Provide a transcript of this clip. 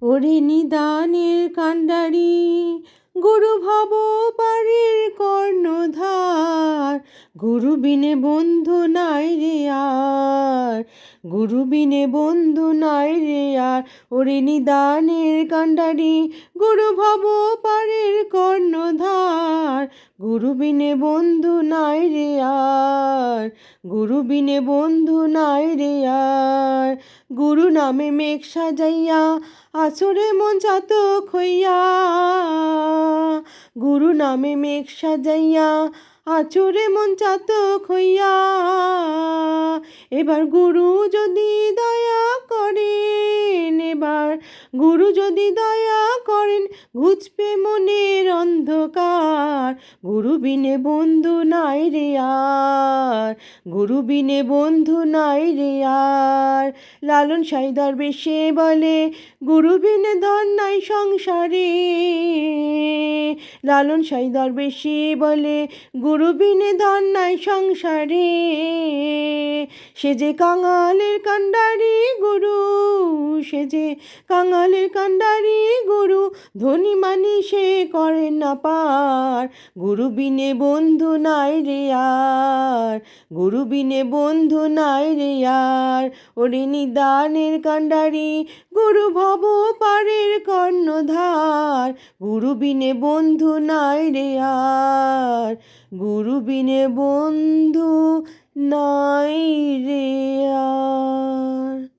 ওরে নিদানের কাণ্ডারি গুরু ভব পারের কর্ণধার, গুরু বিনে বন্ধু নাই রে আর, গুরু বিনে বন্ধু নাই রে আর। ওরে নিদানের কাণ্ডারি গুরু ভব পারের কর্ণধার, গুরু বিনে বন্ধু নাই রে আর, গুরু বিনে বন্ধু নাই রে আর। গুরু নামে মেঘ সাজাইয়া আছরে মন চাতক হইয়া, গুরু নামে মেঘ সাজাইয়া আছরে মন চাতক হইয়া। এবার গুরু যদি দয়া করেন, এবার গুরু যদি দয়া করেন, ঘুচবে মনের অন্ধকার, গুরু বিনে বন্ধু নাই রে আর, গুরু বিনে বন্ধু নাই রে আর। লালন সাই দরবেশে বলে গুরু বিনে ধন নাই সংসারে, লালন সাই দরবেশে বলে গুরু বিনে ধন নাই সংসারে। সে যে কাঙালের কাণ্ডারি গুরু, সে যে কাঙালের কাণ্ডারি গুরু, ধনী মানি সে করেন না পার, গুরু বিনে বন্ধু নাই রে আর, গুরু বিনে বন্ধু নাই রে আর। ওরে নিদানের কাণ্ডারি গুরু ভব পারের কর্ণধার, গুরু বিনে বন্ধু নাই রে আর, গুরু বিনে বন্ধু নাই রে আর।